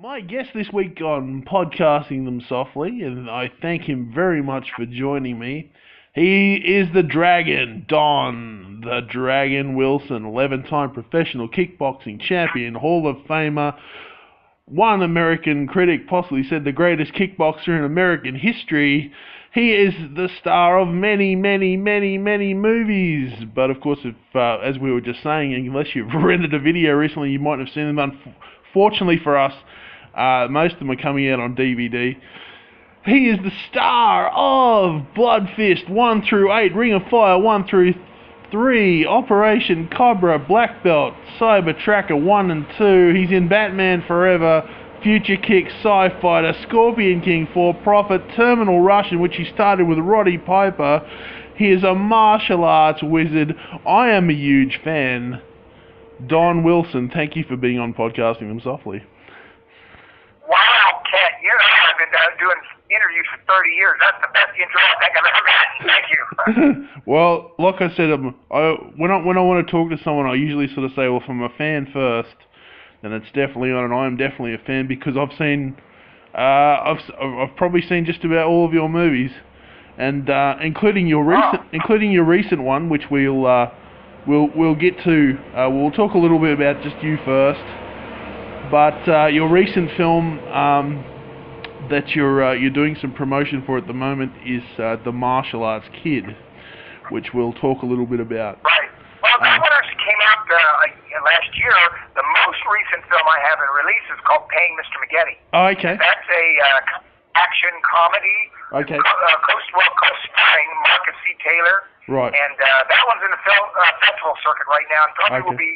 My guest this week on Podcasting Them Softly, and I thank him very much for joining me. He is the Dragon, Don, the Dragon Wilson, 11-time professional kickboxing champion, Hall of Famer. One American critic possibly said the greatest kickboxer in American history. He is the star of many, many, many, many movies. But of course, if as we were just saying, unless you've rented a video recently, you might have seen them. Unfortunately for us, most of them are coming out on DVD. He is the star of Bloodfist 1 through 8, Ring of Fire 1 through 3, Operation Cobra, Blackbelt, Cyber Tracker 1 and 2. He's in Batman Forever, Futurekick, Sci-Fighter, Scorpion King, For Profit, Terminal Rush, in which he started with Roddy Piper. He is a martial arts wizard. I am a huge fan. Don Wilson, thank you for being on Podcasting Them Softly. Wow, Ken, I've been doing interviews for 30 years. That's the best intro I think I've ever had. Thank you. Well, like I said, when I want to talk to someone, I usually sort of say, well, if I'm a fan first, then it's definitely on, and I'm definitely a fan because I've seen, I've probably seen just about all of your movies, and including your recent one, which we'll get to. We'll talk a little bit about just you first. But your recent film that you're doing some promotion for at the moment is The Martial Arts Kid, which we'll talk a little bit about. Right. Well, that one actually came out last year. The most recent film I have in release is called Paying Mr. McGetty. Oh, okay. That's a action comedy. Okay. Coast starring Marcus C. Taylor. Right. And that one's in the film festival circuit right now, and probably will be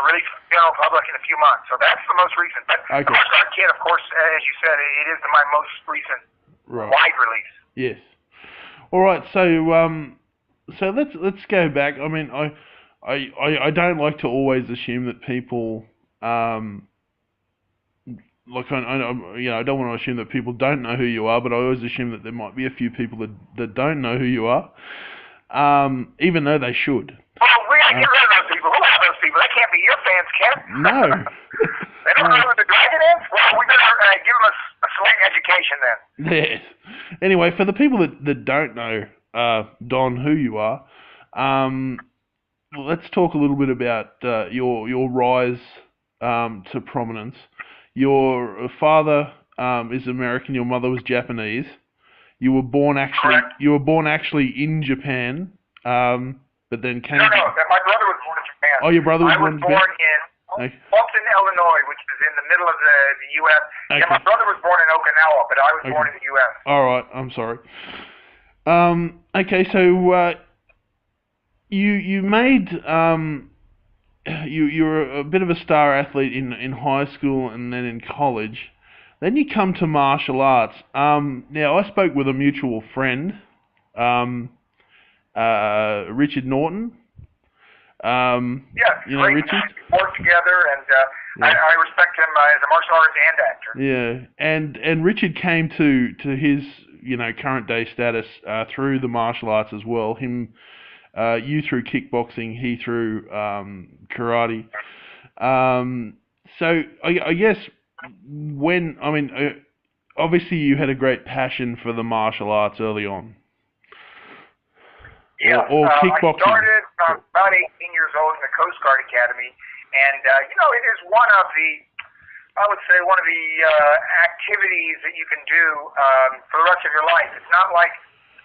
released to the general public in a few months. So that's the most recent. But The Martial Arts Kid, of course, as you said, it is my most recent wide release. Yes. All right. So let's go back. I mean, I don't like to always assume that people I don't want to assume that people don't know who you are, but I always assume that there might be a few people that don't know who you are. Even though they should. Well, we gotta get rid of those people. Who are those people? They can't be your fans, Ken. No. They don't know who the Dragon is? Well, we better give them a slight education then. Yes. Anyway, for the people that don't know, Don, who you are, let's talk a little bit about your rise to prominence. Your father is American, your mother was Japanese. You were born actually in Japan, but then came. No, my brother was born in Japan. Oh, your brother was born in Japan. I was born in Fulton, Illinois, which is in the middle of the U.S. Okay. Yeah, my brother was born in Okinawa, but I was born in the U.S. All right, I'm sorry. Okay, so you made you were a bit of a star athlete in high school and then in college. Then you come to martial arts. Now, I spoke with a mutual friend, Richard Norton. Yes, you know Richard? We worked together, and I respect him as a martial artist and actor. Yeah, and Richard came to his current day status through the martial arts as well. You through kickboxing, he through karate. So I guess. Obviously you had a great passion for the martial arts early on. Yeah, or kickboxing. I started about 18 years old in the Coast Guard Academy, and it is one of the activities that you can do for the rest of your life. It's not like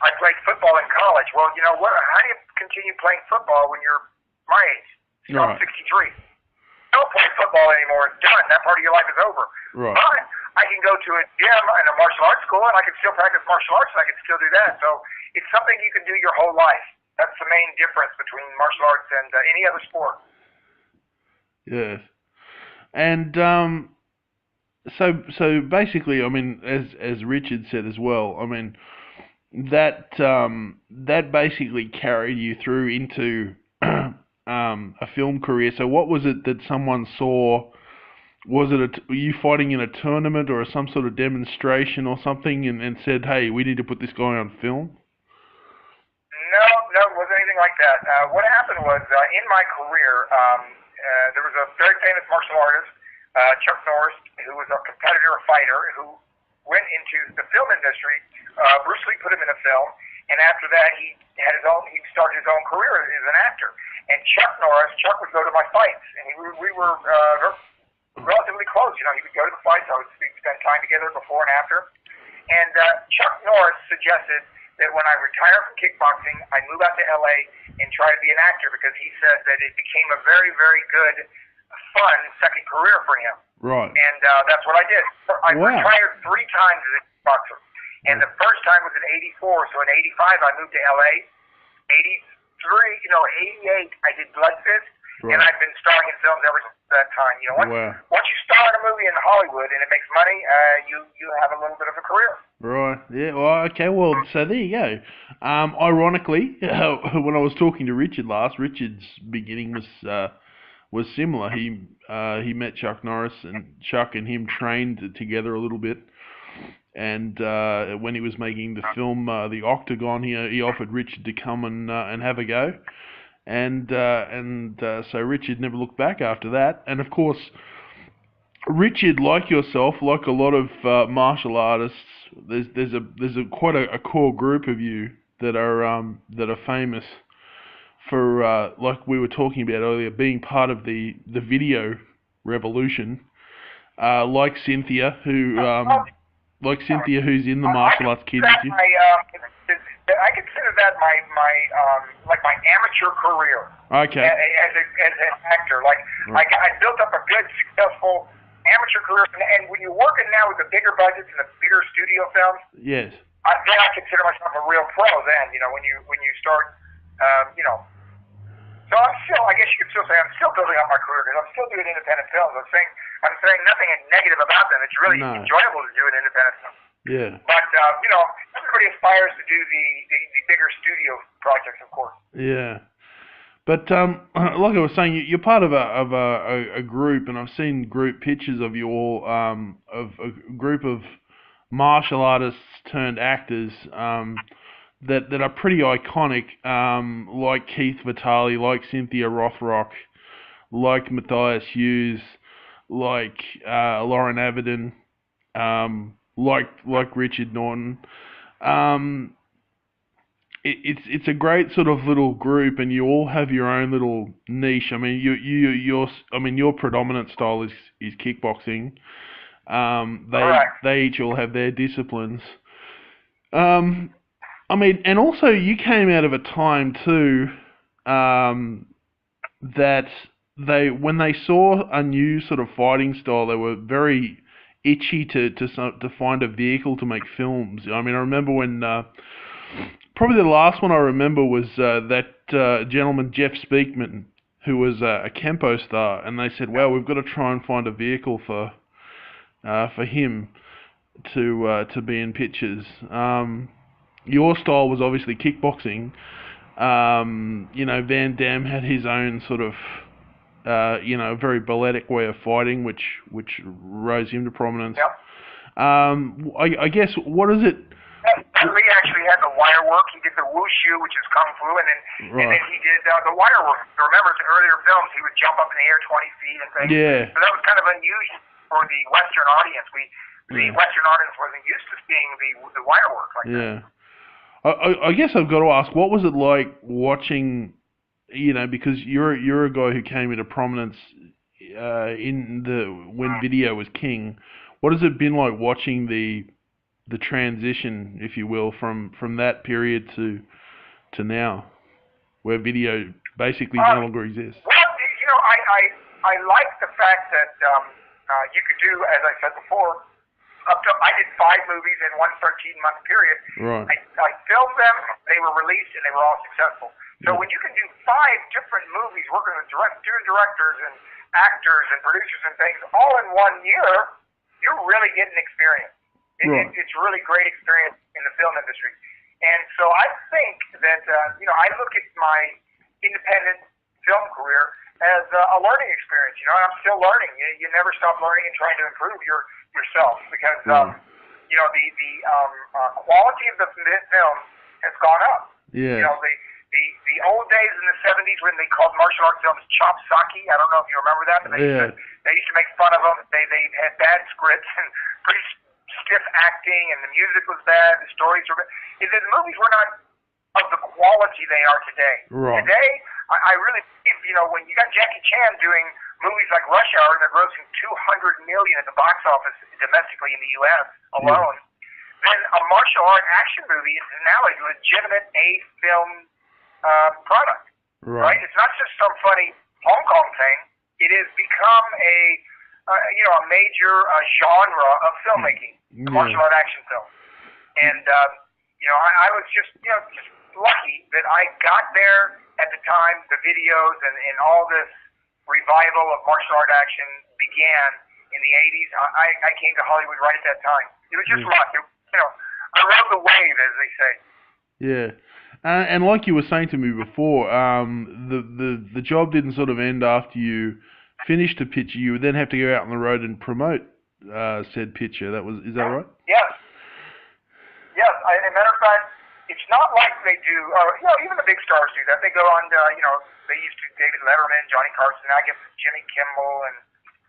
I played football in college. Well, how do you continue playing football when you're my age? I'm 63. Don't play football anymore. It's done. That part of your life is over. Right. But I can go to a gym and a martial arts school, and I can still practice martial arts, and I can still do that. So it's something you can do your whole life. That's the main difference between martial arts and any other sport. Yes. And so basically, I mean, as Richard said as well, I mean, that basically carried you through into a film career. So what was it that someone saw? Was it were you fighting in a tournament or some sort of demonstration or something and said, hey, we need to put this guy on film? No, it wasn't anything like that. What happened was, in my career, there was a very famous martial artist Chuck Norris, who was a competitor, a fighter, who went into the film industry. Bruce Lee put him in a film, and after that, he started his own career as an actor. And Chuck would go to my fights, and we were relatively close. You know, he would go to the fights. We'd spend time together before and after. And Chuck Norris suggested that when I retire from kickboxing, I move out to LA and try to be an actor, because he said that it became a very, very good, fun second career for him. Right. And that's what I did. I retired 3 times as a kickboxer. And the first time was in '84, so in '85 I moved to LA. '88 I did Bloodfist, and I've been starring in films ever since that time. You know, once you star in a movie in Hollywood and it makes money, you have a little bit of a career. Right. Yeah. Well. Okay. Well. So there you go. Ironically, when I was talking to Richard last, Richard's beginning was similar. He met Chuck Norris, and Chuck and him trained together a little bit. And when he was making the film The Octagon, he offered Richard to come and have a go. And so Richard never looked back after that. And of course, Richard, like yourself, like a lot of martial artists, there's quite a core group of you that are famous for, like we were talking about earlier, being part of the video revolution. Like Cynthia, who's in the martial arts kids. I consider that my amateur career. Okay. As an actor, I built up a good, successful amateur career, and when you're working now with the bigger budgets and the bigger studio films, yes, then I consider myself a real pro. Then when you start, So I guess you could still say I'm still building up my career, because I'm still doing independent films. I'm saying nothing negative about them. It's really enjoyable to do an independent film. Yeah. But everybody aspires to do the bigger studio projects, of course. Yeah. But like I was saying, you're part of a group, and I've seen group pictures of you all, of a group of martial artists turned actors that are pretty iconic, like Keith Vitale, like Cynthia Rothrock, like Matthias Hughes, like Lauren Avedon, like Richard Norton. It's a great sort of little group, and you all have your own little niche. I mean, your predominant style is kickboxing. They each all have their disciplines. I mean, and also you came out of a time too, that when they saw a new sort of fighting style, they were very itchy to find a vehicle to make films. I mean, I remember when probably the last one I remember was that gentleman Jeff Speakman, who was a Kempo star, and they said, "Well, we've got to try and find a vehicle for him to be in pictures." Your style was obviously kickboxing. Van Damme had his own sort of, very balletic way of fighting, which rose him to prominence. Yep. I guess, what is it? Lee actually had the wire work. He did the wushu, which is kung fu, and then he did the wire work. Remember, in earlier films, he would jump up in the air 20 feet and things. Yeah. So that was kind of unusual for the Western audience. The Western audience wasn't used to seeing the wire work like that. I guess I've got to ask, what was it like watching, because you're a guy who came into prominence when video was king. What has it been like watching the transition, if you will, from that period to now, where video basically no longer exists? Well, I like the fact that you could do, as I said before, I did 5 movies in one 13-month period. Right. I filmed them, they were released, and they were all successful. So when you can do 5 different movies, working with directors and actors and producers and things, all in 1 year, you're really getting experience. It's really great experience in the film industry. And so I think that, I look at my independent film career as a learning experience. I'm still learning. You never stop learning and trying to improve yourself, because the quality of the film has gone up. Yeah. The the old days in the 70s when they called martial arts films chop sake. I don't know if you remember that, but they used to make fun of them. They had bad scripts and pretty stiff acting, and the music was bad. The stories were bad. The movies were not of the quality they are today. Right. Today, I really believe, when you got Jackie Chan doing movies like Rush Hour that are grossing $200 million at the box office domestically in the U.S. alone, then a martial art action movie is now a legitimate A-film product, right? It's not just some funny Hong Kong thing. It has become a major genre of filmmaking, the martial art action film. And I was just lucky that I got there at the time the videos and all this revival of martial art action began in the 80s. I came to Hollywood right at that time. It was just luck. I rode the wave, as they say. Yeah. And like you were saying to me before, the job didn't sort of end after you finished a picture. You would then have to go out on the road and promote said picture. Is that right? Yes. Yes. As a matter of fact, it's not like they do. Even the big stars do that. They go on to, they used to David Letterman, Johnny Carson, I guess Jimmy Kimmel, and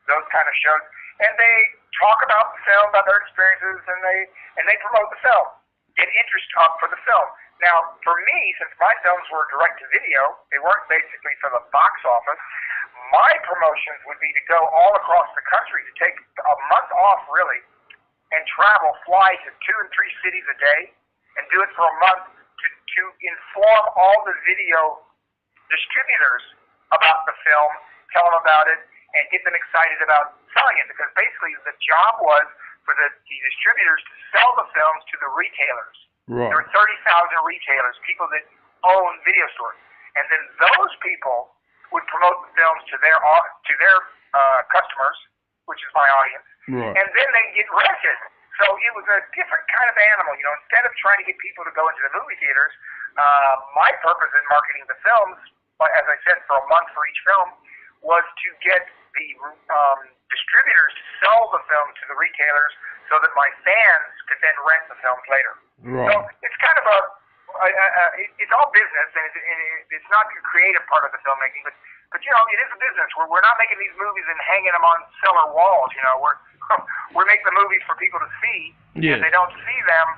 those kind of shows, and they talk about the film, about their experiences, and they promote the film, get interest up for the film. Now, for me, since my films were direct-to-video, they weren't basically for the box office, my promotions would be to go all across the country, to take a month off, really, and fly to 2 and 3 cities a day, and do it for a month to inform all the video distributors about the film, tell them about it, and get them excited about selling it. Because basically the job was for the distributors to sell the films to the retailers. Right. There were 30,000 retailers, people that own video stores, and then those people would promote the films to their customers, which is my audience, and then they get rented. So it was a different kind of animal. Instead of trying to get people to go into the movie theaters, my purpose in marketing the films, as I said, for a month for each film, was to get the distributors to sell the film to the retailers so that my fans could then rent the films later. Right. So it's kind of it's all business, and it's not the creative part of the filmmaking, but it is a business. We're not making these movies and hanging them on cellar walls. We're making the movies for people to see. Yes. If they don't see them,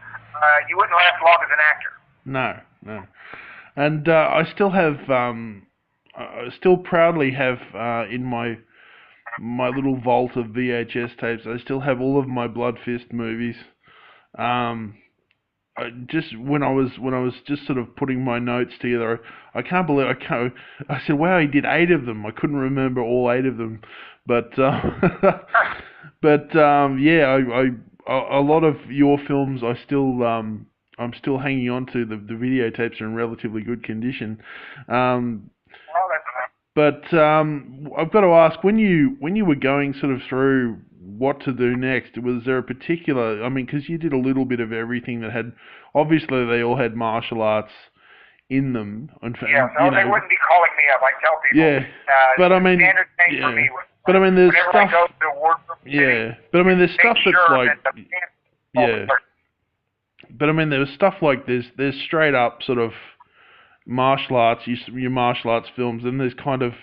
you wouldn't last long as an actor. No. And I still have, I still proudly have in my little vault of VHS tapes, I still have all of my Bloodfist movies. Just when I was just sort of putting my notes together, I can't believe I said, wow, he did 8 of them. I couldn't remember all 8 of them, but a lot of your films I'm still hanging on to. The videotapes are in relatively good condition. But I've got to ask, when you were going sort of through what to do next, was there a particular, because you did a little bit of everything that had, obviously they all had martial arts in them. They wouldn't be calling me up. I tell people. Yeah, but standard thing for me was, but there's whenever stuff. I go to the wardroom there's stuff that's like. But there's stuff like there's straight up sort of martial arts, your martial arts films, and there's kind of,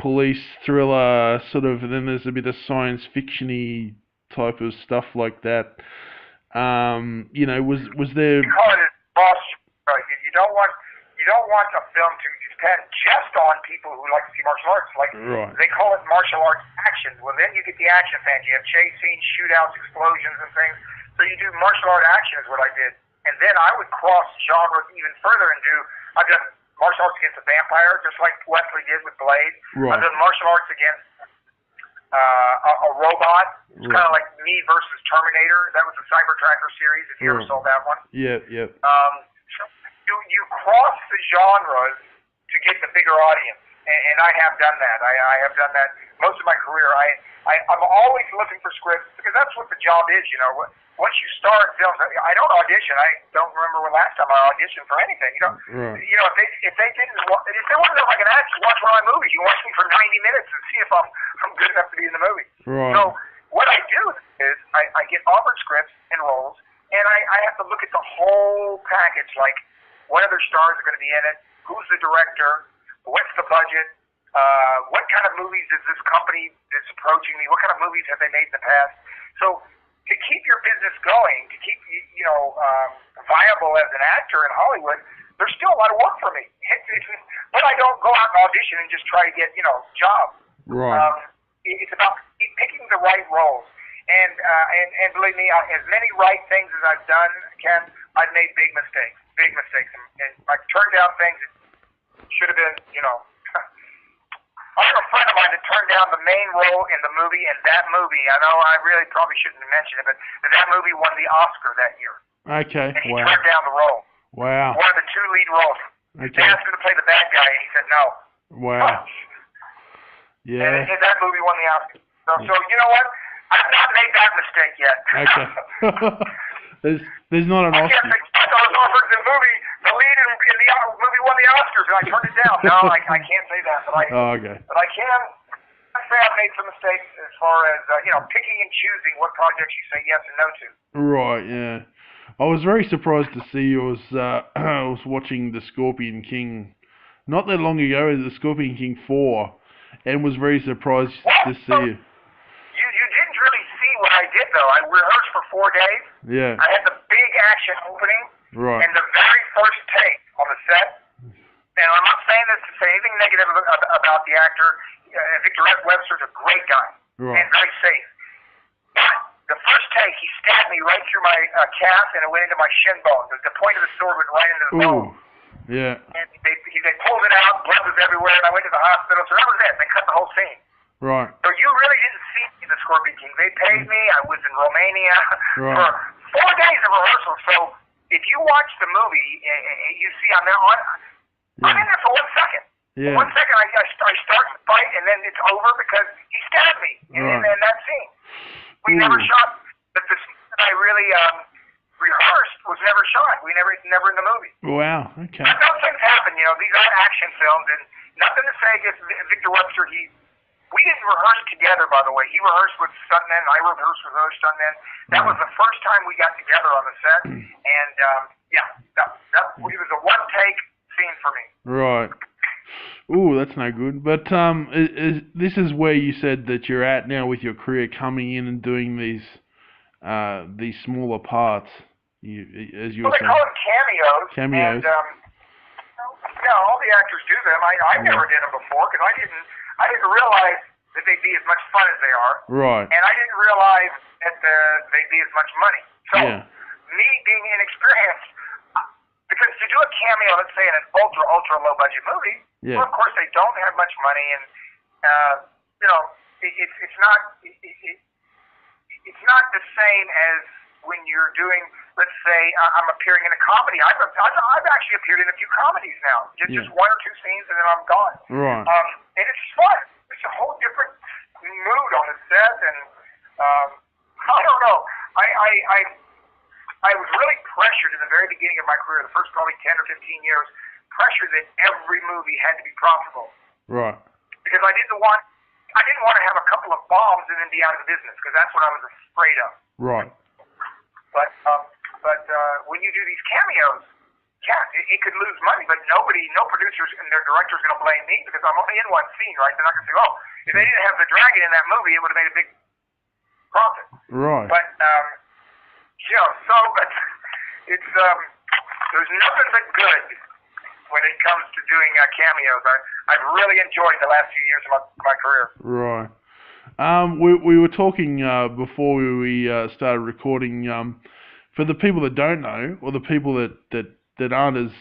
police thriller sort of, and then there's a bit of science fiction-y type of stuff like that. Was there? You call it boss. You don't want a film to depend just on people who like to see martial arts. They call it martial arts action. Well, then you get the action fans. You have chase scenes, shootouts, explosions, and things. So you do martial art action is what I did. And then I would cross genres even further and I've done martial arts against a vampire, just like Wesley did with Blade. Right. I've done martial arts against a robot. It's kind of like me versus Terminator. That was the Cyber Tracker series, if you ever saw that one. Yeah. So you cross the genres to get the bigger audience. And I have done that. I have done that most of my career. I'm always looking for scripts because that's what the job is, Once you start films, I don't audition. I don't remember when last time I auditioned for anything. Right. If they wanted to like an actor, watch one of my movies. You watch me for 90 minutes and see if I'm good enough to be in the movie. Right. So what I do is I get offered scripts and roles, and I have to look at the whole package. Like, what other stars are going to be in it, who's the director, what's the budget, what kind of movies is this company that's approaching me, what kind of movies have they made in the past. So to keep your business going, to keep viable as an actor in Hollywood, there's still a lot of work for me. But I don't go out and audition and just try to get jobs. Right. It's about picking the right roles. And believe me, as many right things as I've done, Ken, I've made big mistakes. And I've turned down things that should have been, I have a friend of mine that turned down the main role in the movie, and that movie, I know I really probably shouldn't mention it, but that movie won the Oscar that year. Okay, and he turned down the role. Wow. One of the 2 lead roles. Okay. They asked him to play the bad guy, and he said no. Wow. Yeah. And that movie won the Oscar. So you know what? I've not made that mistake yet. Okay. There's not an Oscar. I was offered the movie, the lead in the movie won the Oscars, and I turned it down. No, I can't say that. But okay. But I can say I've made some mistakes as far as picking and choosing what projects you say yes and no to. Right. Yeah. I was very surprised to see you. I was watching The Scorpion King not that long ago, The Scorpion King 4, and was very surprised to see you. You didn't really see what I did, though. I rehearsed for 4 days. Yeah. I had the big action opening. Right. And the very first take on the set, and I'm not saying this to say anything negative about the actor. Victor Webster's a great guy. Right. And very safe. But the first take, he stabbed me right through my calf, and it went into my shin bone. The point of the sword went right into the bone. Yeah. And they pulled it out, blood was everywhere, and I went to the hospital. So that was it. They cut the whole scene. Right. So you really didn't see me in The Scorpion King. They paid me. I was in Romania Right. for 4 days of rehearsal. So if you watch the movie, you see I'm in there for 1 second. Yeah. 1 second, I start the fight, and then it's over because he stabbed me in that scene. We never shot. The scene that I really rehearsed was never shot. Never in the movie. Wow. Okay. But those things happen. These are action films, and nothing to say against Victor Webster. We didn't rehearse together, by the way. He rehearsed with stuntmen. I rehearsed with other stuntmen. That was the first time we got together on the set, and it was a one-take scene for me. Right. Ooh, that's no good. But this is where you said that you're at now with your career, coming in and doing these smaller parts. As you were saying. They call them cameos. Cameos. And all the actors do them. I never did them before because I didn't realize that they'd be as much fun as they are. Right. And I didn't realize that they'd be as much money. So me being inexperienced, because to do a cameo, let's say in an ultra low budget movie, well, of course they don't have much money, and it's not the same as when you're doing, let's say, I'm appearing in a comedy. I've actually appeared in a few comedies now. Just 1 or 2 scenes, and then I'm gone. Right. And it's fun. It's a whole different mood on the set, and I don't know. I was really pressured in the very beginning of my career, the first probably 10 or 15 years, pressured that every movie had to be profitable. Right. Because I didn't want to have a couple of bombs and then be out of the business, because that's what I was afraid of. Right. But when you do these cameos, it could lose money, but no producers and their directors are going to blame me because I'm only in one scene, right? They're not going to say, oh, if they didn't have the dragon in that movie, it would have made a big profit. Right. But but it's there's nothing but good when it comes to doing cameos. I've really enjoyed the last few years of my career. Right. We were talking before we started recording. For the people that don't know, or the people that aren't as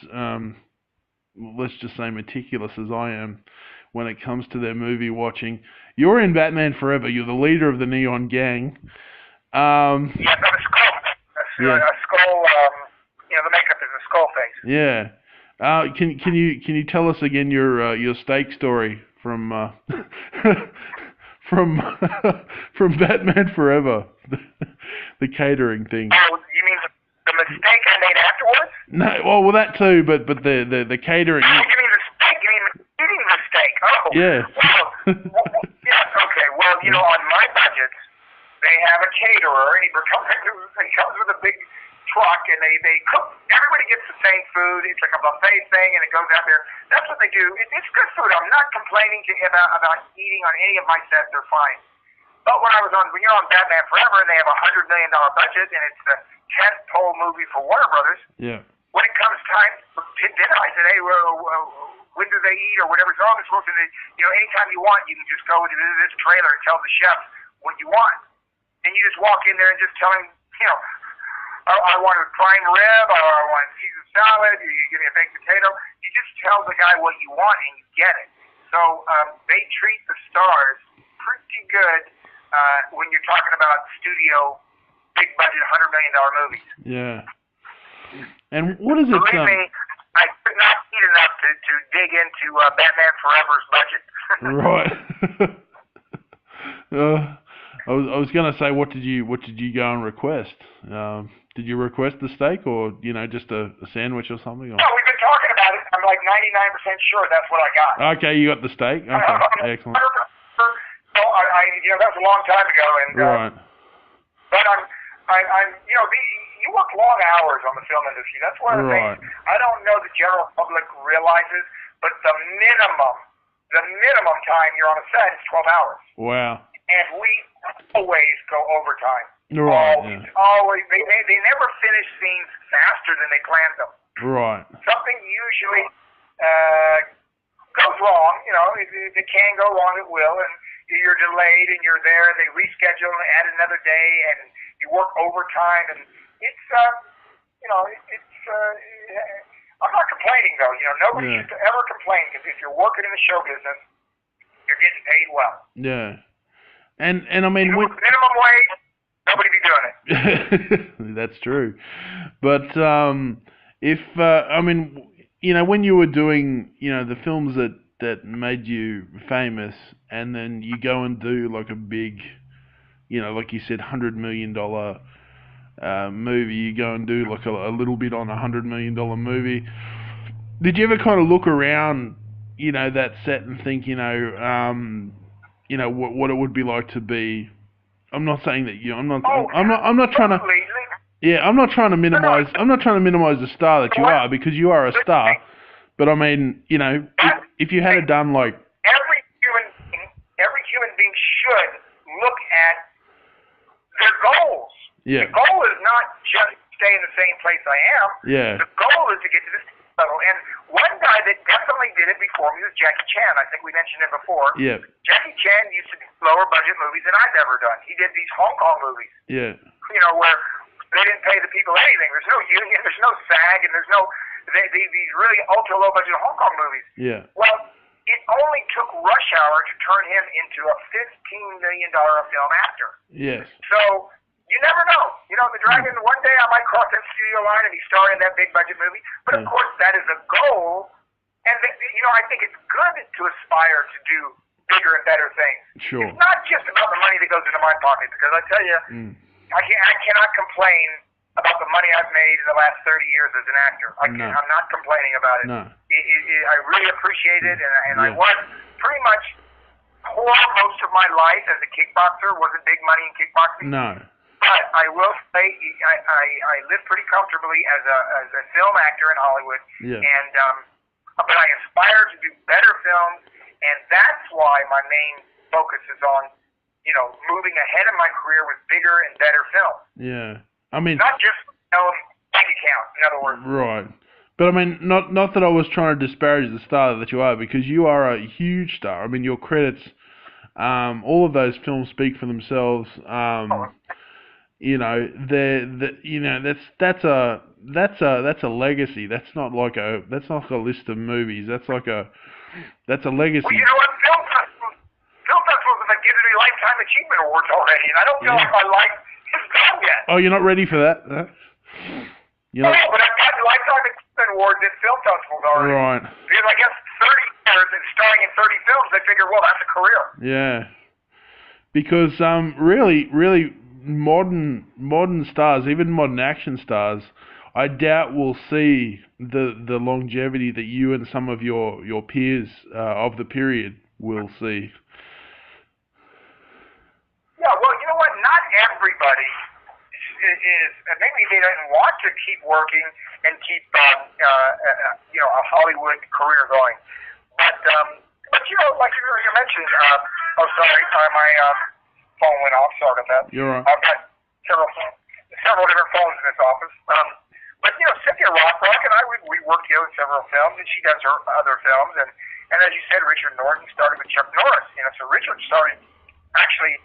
let's just say meticulous as I am when it comes to their movie watching, you're in Batman Forever. You're the leader of the Neon Gang. Yeah, I'm a skull. A skull. The makeup is a skull face. Yeah. Can you tell us again your steak story from from Batman Forever, the catering thing? Oh, you mean the mistake I made afterwards? No, well that too, but the catering. Oh, you mean the steak? You mean the eating mistake? Oh. Yeah. Well, yes. Okay. Well, on my budgets, they have a caterer, and he comes with a big truck, and they cook. Everybody gets the same food. It's like a buffet thing, and it goes out there. That's what they do. It's good food. I'm not complaining about eating on any of my sets. They're fine. But when you're on Batman Forever, and they have $100 million budget, and it's the 10th pole movie for Warner Brothers. Yeah. When it comes time to dinner, I said, hey, when do they eat or whatever's on this road? Anytime you want, you can just go to this trailer and tell the chef what you want. And you just walk in there and just tell him, I want a prime rib, or I want Caesar salad, or you give me a baked potato. You just tell the guy what you want and you get it. So they treat the stars pretty good when you're talking about studio, big budget, $100 million movies. Yeah. And what is it? Believe me, I could not eat enough to dig into Batman Forever's budget. Right. I was gonna say, what did you go and request? Did you request the steak, or just a sandwich or something? Or? No, we've been talking about it. I'm like 99% sure that's what I got. Okay, you got the steak. Okay, excellent. That was a long time ago, and right. But you work long hours on the film industry. That's one of the things I don't know the general public realizes, but the minimum time you're on a set is 12 hours. Wow. And we always go overtime. Right. Always. They never finish scenes faster than they planned them. Right. Something usually goes wrong. If it can go wrong, it will, and you're delayed, and you're there, and they reschedule and add another day, and you work overtime, and it's I'm not complaining though. Nobody should ever complain, because if you're working in the show business, you're getting paid well. Yeah. And I mean, minimum wage, nobody be doing it. That's true. But when you were doing, the films that made you famous, and then you go and do like a big, like you said, $100 million movie, you go and do like a little bit on $100 million movie. Did you ever kind of look around, that set and think, what it would be like to be? I'm not saying that I'm not trying to. Yeah, I'm not trying to minimize the star that you are, because you are a star. But I mean, if you had done like every human being should look at their goals. Yeah. The goal is not just stay in the same place I am. Yeah. The goal is to get to this level. And one guy that definitely did it before me was Jackie Chan. I think we mentioned him before. Yeah. Jackie Chan used to do lower budget movies than I've ever done. He did these Hong Kong movies. Yeah. Where they didn't pay the people anything. There's no union, there's no SAG, and there's no these really ultra low budget Hong Kong movies. Yeah. Well, it only took Rush Hour to turn him into a $15 million film actor. Yes. So you never know. The Dragon, one day I might cross that studio line and he starred in that big budget movie. But of course, that is a goal. And I think it's good to aspire to do bigger and better things. Sure. It's not just about the money that goes into my pocket, because I tell you, I cannot complain about the money I've made in the last 30 years as an actor. I'm not complaining about it. No. I really appreciate it, and I was pretty much poor most of my life as a kickboxer. Wasn't big money in kickboxing. No. But I will say I lived pretty comfortably as a film actor in Hollywood. Yeah. And but I aspire to do better films, and that's why my main focus is on moving ahead in my career with bigger and better films. Yeah. I mean, not just bank account, in other words. Right. But I mean, not that I was trying to disparage the star that you are, because you are a huge star. I mean, your credits, all of those films speak for themselves. That's a legacy. That's not like a list of movies. That's a legacy. Well, you know what? Film festivals have been giving me lifetime achievement awards already, and I don't feel like my life is done yet. Oh, you're not ready for that? No, but I've gotten lifetime achievement awards at film festivals already. Right. Because I guess 30 years and starring in 30 films, they figure, well, that's a career. Yeah. Because really modern stars, even modern action stars, I doubt we'll see the longevity that you and some of your peers of the period will see. Yeah, well, you know what? Not everybody is maybe they didn't want to keep working and keep a Hollywood career going. But like you mentioned, my phone went off. Sorry about that. You're right. I've got several different phones in this office. But Cynthia Rothrock and I, we worked together in several films, and she does her other films. And as you said, Richard Norton started with Chuck Norris. So Richard started actually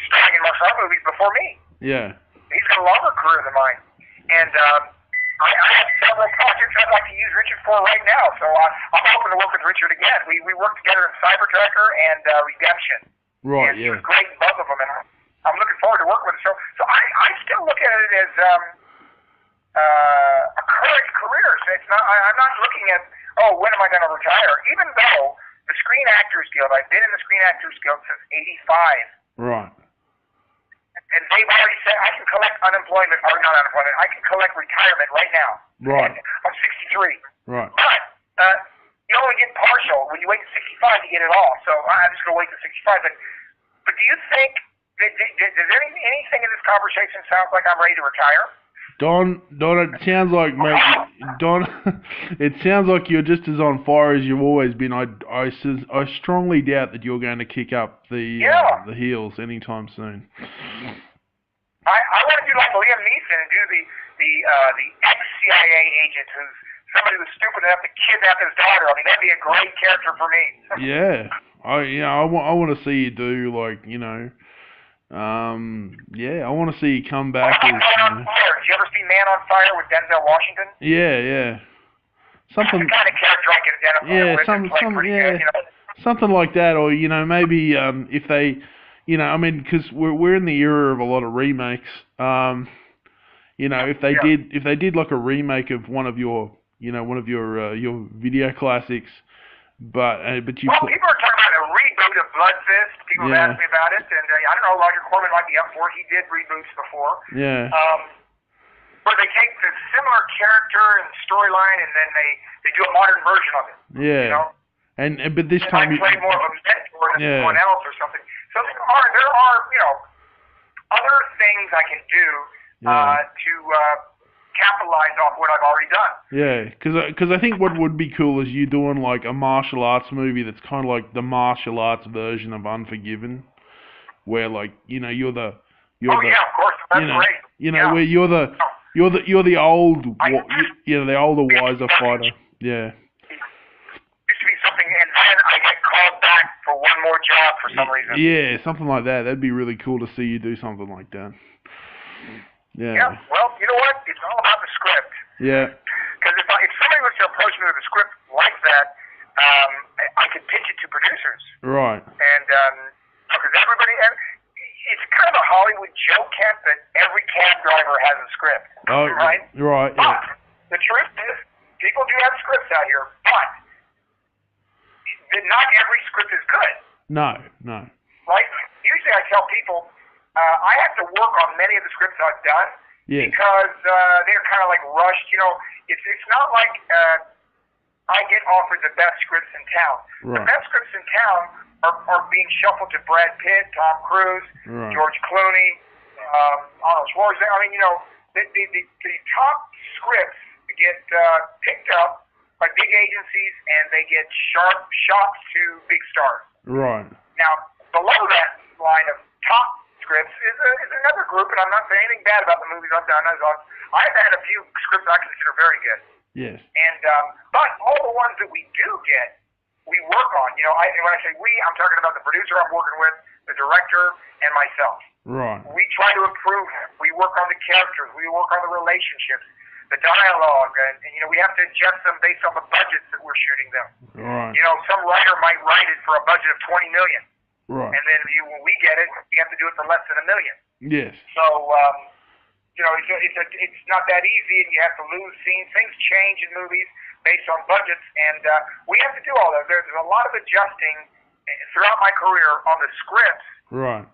starring in martial art movies before me. Yeah. He's got a longer career than mine. And I have several projects I'd like to use Richard for right now. So I'm hoping to work with Richard again. We worked together in Cyber Tracker and Redemption. Right, and he was great in both of them. And I'm looking forward to working with him. So I still look at it as a current career. So it's not. I'm not looking at, when am I going to retire? Even though the Screen Actors Guild, I've been in the Screen Actors Guild since '85. Right. And they've already said I can collect unemployment, or not unemployment, I can collect retirement right now. Right. And I'm 63. Right. But you only get partial. When you wait to 65, you get it all. So I'm just going to wait to 65. But do you think, does anything in this conversation sound like I'm ready to retire? Don, it sounds like, mate, Don, it sounds like you're just as on fire as you've always been. I strongly doubt that you're going to kick up the heels anytime soon. I want to do like Liam Neeson and do the ex-CIA agent who's somebody who's stupid enough to kidnap his daughter. I mean, that'd be a great character for me. Yeah, I want to see you do I want to see you come back as. Man on Fire. Did you ever see Man on Fire with Denzel Washington? Yeah. Something. That's the kind of character I can identify with. Something like that, or maybe if they, because we're in the era of a lot of remakes. If they did like a remake of one of your video classics, but you. Well, people are talking about a reboot of Bloodfist. People have asked me about it, and I don't know, Roger Corman might be up for it. He did reboots before. Yeah. Where they take the similar character and storyline, and then they do a modern version of it. Yeah. But this time you play more of a mentor than someone else or something. So there are other things I can do to capitalize off what I've already done. Yeah, because I think what would be cool is you doing like a martial arts movie that's kind of like the martial arts version of Unforgiven, where like you're the of course, that's great. Where you're the old the older wiser fighter. Yeah. Used to be something, and then I get called back for one more job for some reason. Yeah, something like that. That'd be really cool to see you do something like that. Yeah. Well, you know what? It's all about the script. Yeah. Because if somebody was to approach me with a script like that, I could pitch it to producers. Right. And because everybody, it's kind of a Hollywood joke, Kent, that every cab driver has a script. Oh, right. Right. But the truth is, people do have scripts out here, but not every script is good. No. Right. Usually, I tell people. I have to work on many of the scripts I've done because they're kind of like rushed. It's not like I get offered the best scripts in town. Right. The best scripts in town are being shuffled to Brad Pitt, Tom Cruise, George Clooney, Arnold Schwarzenegger. I mean, the top scripts get picked up by big agencies and they get sharp shots to big stars. Right. Now, below that line of top scripts is another group, and I'm not saying anything bad about the movies I've done. I've had a few scripts I consider very good. Yes. And but all the ones that we do get, we work on. And when I say we, I'm talking about the producer I'm working with, the director, and myself. Right. We try to improve them. We work on the characters. We work on the relationships, the dialogue, and we have to adjust them based on the budgets that we're shooting them. Right. Some writer might write it for a budget of $20 million. Right. And then when we get it, you have to do it for less than $1 million. Yes. So, it's not that easy, and you have to lose scenes. Things change in movies based on budgets, and we have to do all that. There's a lot of adjusting throughout my career on the scripts. Right.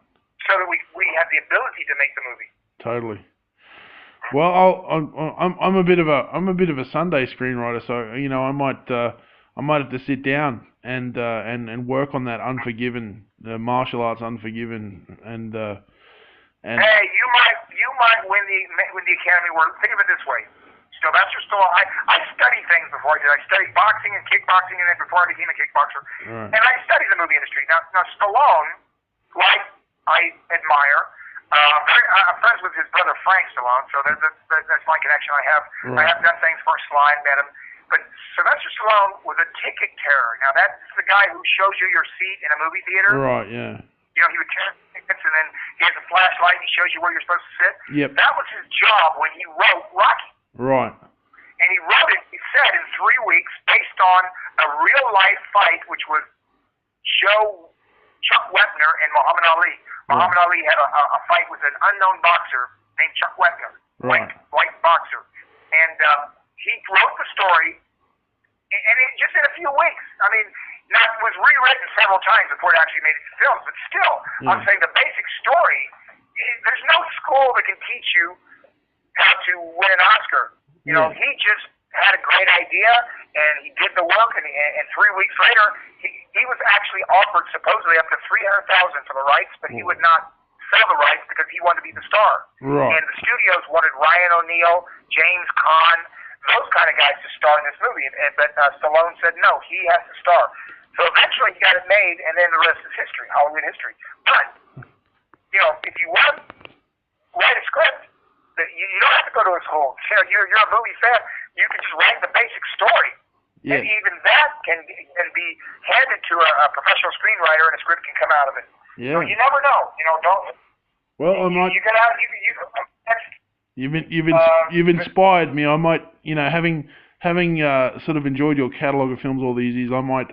So that we have the ability to make the movie. Totally. Well, I'm a bit of a Sunday screenwriter, so I might have to sit down and work on that Unforgiven, the martial arts Unforgiven, and hey, you might win the Academy Award. Think of it this way. Sylvester Stallone. I studied things before I did. I studied boxing and kickboxing, and then before I became a kickboxer, and I studied the movie industry. Now Stallone, like I admire. I'm friends with his brother Frank Stallone, so that's my connection. I have done things for Sly and met him. But Sylvester Stallone was a ticket terror. Now that's the guy who shows you your seat in a movie theater. Right. Yeah. You know, he would tear tickets, and then he has a flashlight and he shows you where you're supposed to sit. Yep. That was his job when he wrote Rocky. Right. And he wrote it, he said, in 3 weeks based on a real-life fight, which was Chuck Wepner and Muhammad Ali. Muhammad Ali had a fight with an unknown boxer named Chuck Wepner, white boxer. And he wrote the story, and it just in a few weeks. I mean, now it was rewritten several times before it actually made it to films, but still, I'm saying the basic story, there's no school that can teach you how to win an Oscar. You know, he just had a great idea, and he did the work, and 3 weeks later, he was actually offered supposedly up to $300,000 for the rights, but he would not sell the rights because he wanted to be the star. Right. And the studios wanted Ryan O'Neal, James Caan, those kind of guys to star in this movie, but Stallone said no, he has to star. So eventually he got it made, and then the rest is history, Hollywood history. But, you know, if you want to write a script, you don't have to go to a school. You're a movie fan. You can just write the basic story. Yeah. And even that can be handed to a professional screenwriter, and a script can come out of it. Yeah. So you never know. You know, don't. Well, I might. You've inspired me. I might, you know, having sort of enjoyed your catalogue of films all these years, I might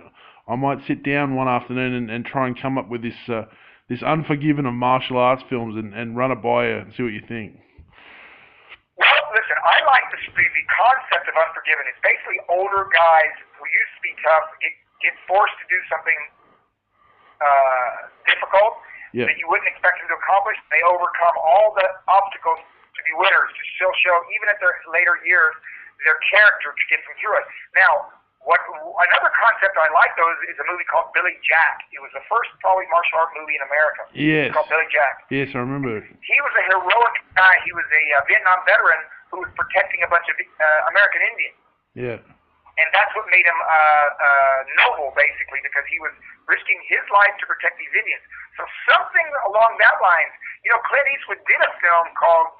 sit down one afternoon and try and come up with this Unforgiven of martial arts films and run it by you and see what you think. Well, listen, I like the concept of Unforgiven. It's basically older guys who used to be tough, get forced to do something difficult that you wouldn't expect them to accomplish. They overcome all the obstacles to be winners, to still show, even at their later years, their character to get them through it. Now, another concept I like, though, is a movie called Billy Jack. It was the first probably martial art movie in America. Yes. It's called Billy Jack. Yes, I remember it. He was a heroic guy. He was a Vietnam veteran who was protecting a bunch of American Indians. Yeah. And that's what made him noble, basically, because he was risking his life to protect these Indians. So something along that line. You know, Clint Eastwood did a film called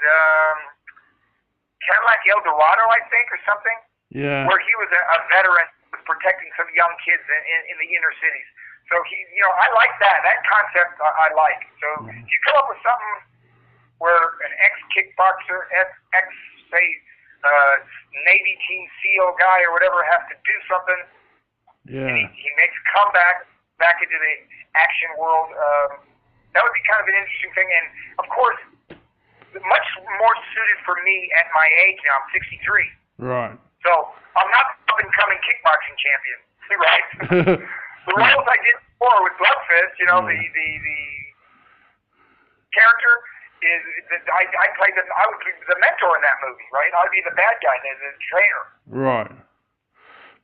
Cadillac El Dorado, I think, or something. Yeah. Where he was a veteran who was protecting some young kids in the inner cities. So I like that. That concept I like. So if you come up with something where an ex-kickboxer, say Navy Team SEAL guy or whatever has to do something, and he makes a comeback back into the action world, that would be kind of an interesting thing. And of course, much more suited for me at my age now. I'm 63. Right. So I'm not an up-and-coming kickboxing champion, right? The roles I did before with Bloodfist, you know, the character is I played I would be the mentor in that movie, right? I'd be the bad guy, the trainer. Right.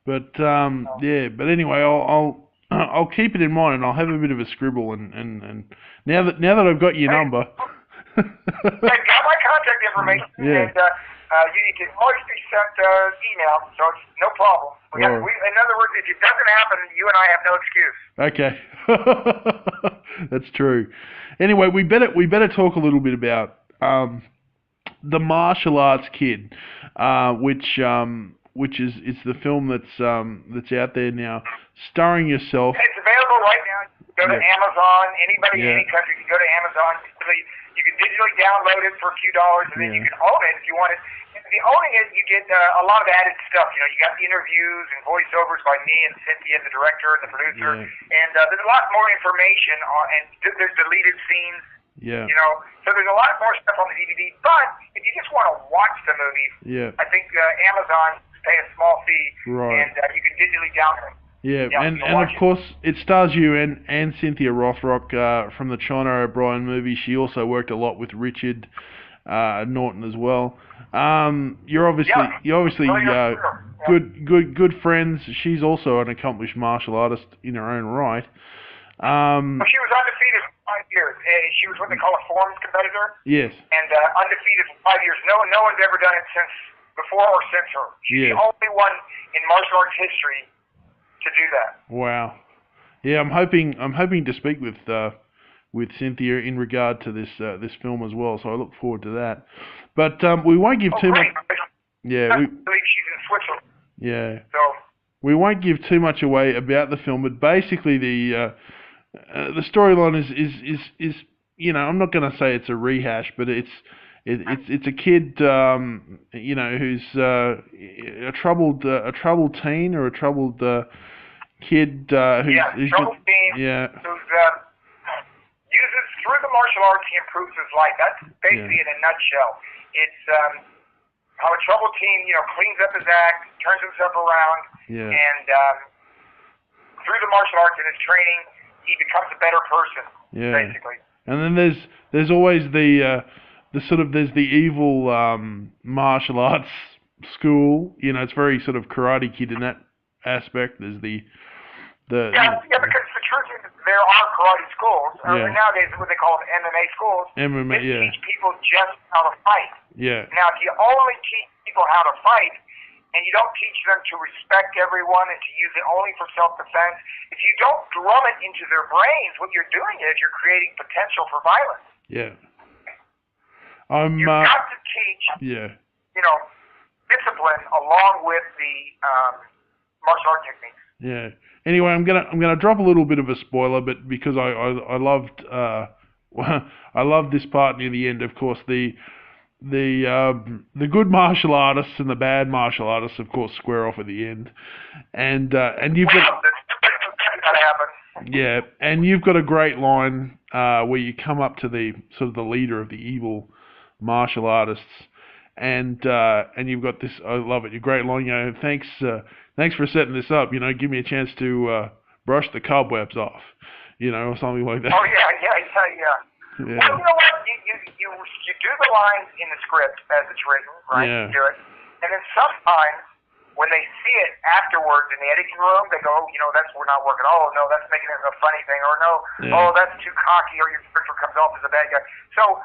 But but anyway, I'll keep it in mind, and I'll have a bit of a scribble, and now that I've got your number. I got my contact information, and you can always be sent email, so it's no problem. In other words, if it doesn't happen, you and I have no excuse. Okay, that's true. Anyway, we better talk a little bit about the Martial Arts Kid, which is the film that's out there now, starring yourself. It's available right now. Go to Amazon. Anybody in any country can go to Amazon. You can digitally download it for a few dollars, and then you can own it if you want it. If you owning it, you get a lot of added stuff. You know, you got the interviews and voiceovers by me and Cynthia, the director and the producer, and there's a lot more information and there's deleted scenes. Yeah. You know, so there's a lot more stuff on the DVD. But if you just want to watch the movies, I think Amazon pay a small fee, and you can digitally download it. Yeah, and of course it stars you and Cynthia Rothrock from the China O'Brien movie. She also worked a lot with Richard Norton as well. You're obviously good friends. She's also an accomplished martial artist in her own right. She was undefeated 5 years. She was what they call a forms competitor. Yes. And undefeated for 5 years. No one's ever done it since before or since her. She's the only one in martial arts history to do that. Wow. Yeah, I'm hoping to speak with Cynthia in regard to this film as well. So I look forward to that. But we won't give too much. Yeah, I believe she's in Switzerland. Yeah. So we won't give too much away about the film, but basically the storyline is I'm not going to say it's a rehash, but it's a kid who's a troubled teen or a troubled kid who's troubled teen who's uses through the martial arts he improves his life. That's basically in a nutshell. It's how a troubled teen, cleans up his act, turns himself around, and through the martial arts and his training, he becomes a better person, basically. And then there's always there's the evil martial arts school. It's very sort of Karate Kid in that aspect. There's because the truth is there are karate schools. Nowadays, what they call MMA schools. MMA, they teach people just how to fight. Yeah. Now, if you only teach people how to fight, and you don't teach them to respect everyone and to use it only for self-defense, if you don't drum it into their brains, what you're doing is you're creating potential for violence. Yeah. You've got to teach, discipline along with the martial art techniques. Yeah. Anyway, I'm gonna drop a little bit of a spoiler, but because I loved I loved this part near the end. Of course, the good martial artists and the bad martial artists, of course, square off at the end, and you've got and you've got a great line where you come up to the sort of the leader of the evil martial artists, and you've got this. I love it. Your great line. Thanks for setting this up. Give me a chance to brush the cobwebs off. Or something like that. Oh yeah. Well, you know what? You do the lines in the script as it's written, right? Yeah. You do it, and then sometimes when they see it afterwards in the editing room, they go, we're not working. Oh no, that's making it a funny thing, or no, that's too cocky, or your character comes off as a bad guy. So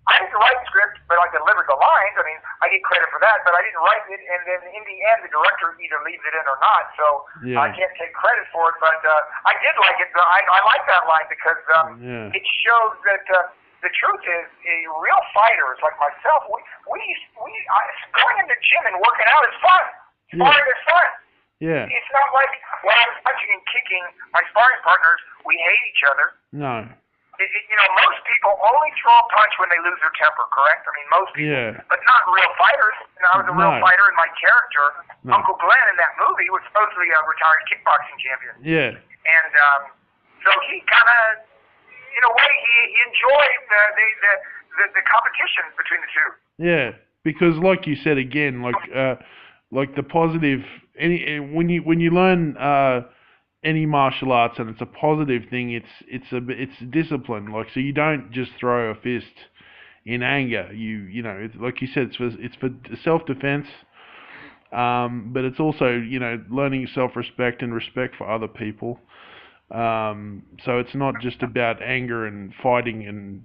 I didn't write the script, but I delivered the lines. I mean, I get credit for that, but I didn't write it, and then in the end, the director either leaves it in or not, so I can't take credit for it, but I did like it. I like that line because it shows that the truth is, real fighters like myself, going in the gym and working out is fun. Sparring is fun. Yeah. It's not like when I'm punching and kicking my sparring partners, we hate each other. No. Most people only throw a punch when they lose their temper, correct? I mean, most people. Yeah. But not real fighters. I was a real fighter, and my character, Uncle Glenn in that movie, was supposedly a retired kickboxing champion. Yeah. And so he kind of, in a way, he enjoyed the competition between the two. Yeah, because like you said again, like the positive, when you learn any martial arts and it's a positive thing, it's discipline. So you don't just throw a fist in anger. It's, like you said, it's for self-defense, but it's also learning self-respect and respect for other people. So it's not just about anger and fighting and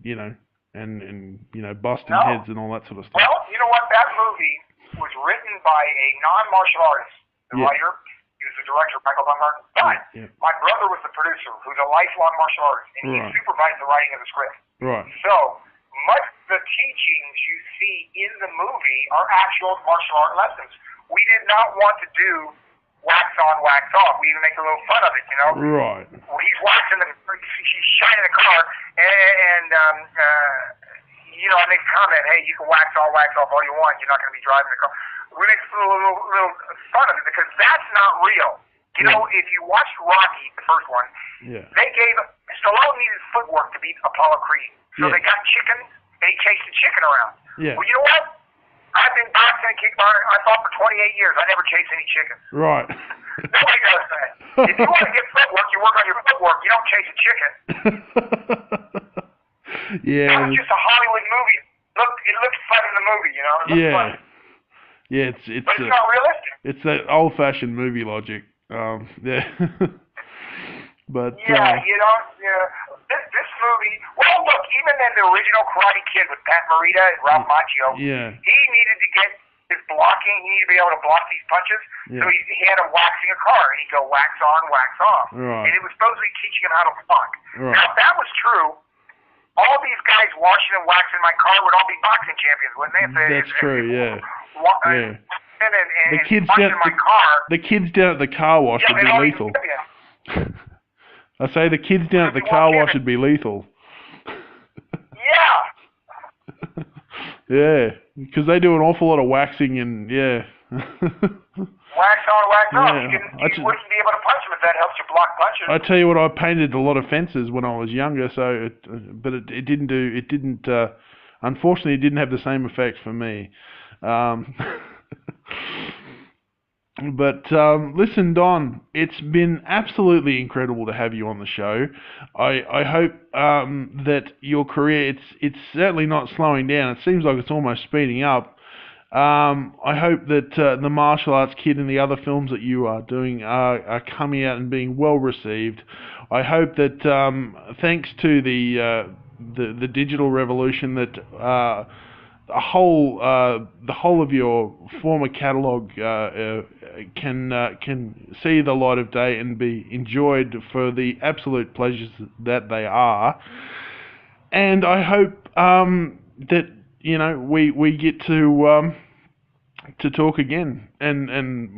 busting heads and all that sort of stuff. Well, you know what? That movie was written by a non-martial artist, the writer. He was the director, Michael Baumgarten. But my brother was the producer, who's a lifelong martial artist, and he supervised the writing of the script. Right. So much of the teachings you see in the movie are actual martial art lessons. We did not want to do wax on, wax off. We even make a little fun of it, Right. He's waxing he's shining the car, and I make a comment, hey, you can wax on, wax off all you want. You're not going to be driving the car. We make a little fun of it because that's not real. If you watched Rocky, the first one, they gave Stallone needed footwork to beat Apollo Creed, so they got chicken and he chased the chicken around. Yeah. Well, you know what? I've been boxing and kickboxing. I fought for 28 years. I never chased any chickens. Right. Nobody does that. If you want to get footwork, you work on your footwork. You don't chase a chicken. Yeah. It's just a Hollywood movie. It looks fun in the movie, It looks fun. Yeah, but it's not realistic. It's that old-fashioned movie logic. Yeah. But yeah, this movie. Well, look, even in the original Karate Kid with Pat Morita and Ralph Macchio, yeah, he needed to get his blocking. He needed to be able to block these punches. Yeah. So he had him waxing a car, and he'd go wax on, wax off. Right. And it was supposed to be teaching him how to block. Right. Now, if that was true, all these guys washing and waxing my car would all be boxing champions, wouldn't they? That's true. Yeah. Yeah. And The kids washing down my car. the kids down at the car wash would be lethal. I say the kids down at the car wash would be lethal. Yeah. Yeah, because they do an awful lot of waxing and yeah. Wax on, wax off. You wouldn't be able to punch them if that helps you block punches. I tell you what, I painted a lot of fences when I was younger, so it didn't. Unfortunately, it didn't have the same effect for me. But listen, Don, it's been absolutely incredible to have you on the show. I hope that your career, it's certainly not slowing down. It seems like it's almost speeding up. I hope that the martial arts kid and the other films that you are doing are coming out and being well received. I hope that thanks to the digital revolution that the whole of your former catalogue can see the light of day and be enjoyed for the absolute pleasures that they are. And I hope that we get to talk again and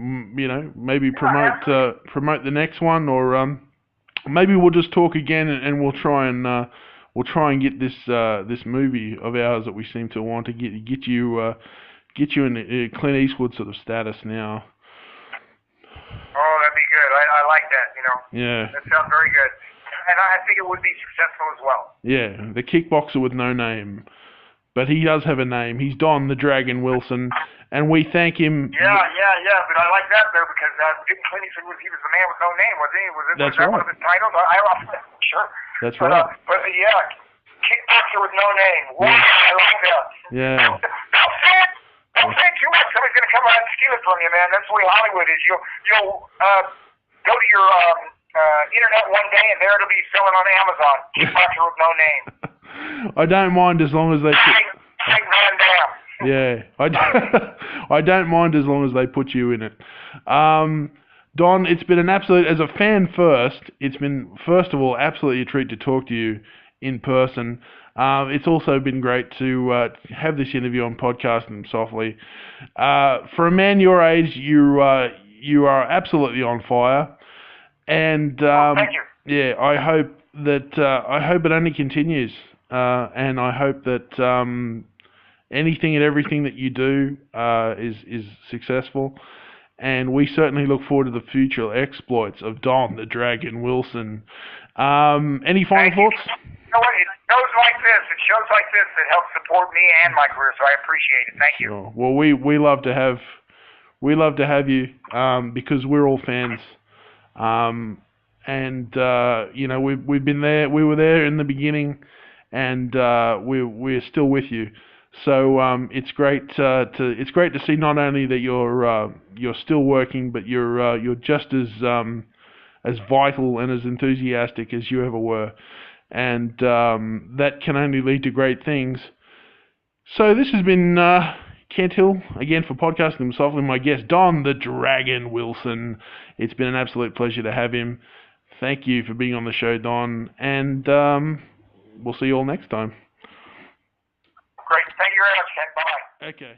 maybe promote the next one, or maybe we'll just talk again and we'll try and get this movie of ours that we seem to want to get you in Clint Eastwood sort of status now. Oh, that'd be good. I like that. Yeah. That sounds very good, and I think it would be successful as well. Yeah, the kickboxer with no name, but he does have a name. He's Don the Dragon Wilson, and we thank him. Yeah, but I like that though, because Clint Eastwood he was the man with no name, wasn't he? Was that right. One of his titles? Sure. That's right. But yeah, kickboxer with no name. Wow, I like that. Yeah. Don't say too much. Somebody's gonna come around and steal it from you, man. That's the way Hollywood is. You'll go to your internet one day, and there it'll be selling on Amazon. Kickboxer with no name. I don't mind as long as they. Yeah, I don't mind as long as they put you in it. Don, it's been an absolute, as a fan first, it's been, first of all, absolutely a treat to talk to you in person. It's also been great to have this interview on Podcasting Softly. For a man your age, you are absolutely on fire. And thank you. Yeah, I hope it only continues. And I hope that anything and everything that you do is successful, and we certainly look forward to the future exploits of Don the Dragon Wilson. Any final thoughts? You know what? It's shows like this that help support me and my career, so I appreciate it. Thank you. Sure. Well, we love to have you because we're all fans, and we've been there. We were there in the beginning, and we're still with you. So it's great to see not only that you're still working, but you're just as vital and as enthusiastic as you ever were, and that can only lead to great things. So this has been Kent Hill again for Podcasting Softly. My guest Don the Dragon Wilson. It's been an absolute pleasure to have him. Thank you for being on the show, Don, and we'll see you all next time. Great. Thank you very much, Ken. Bye-bye. Okay.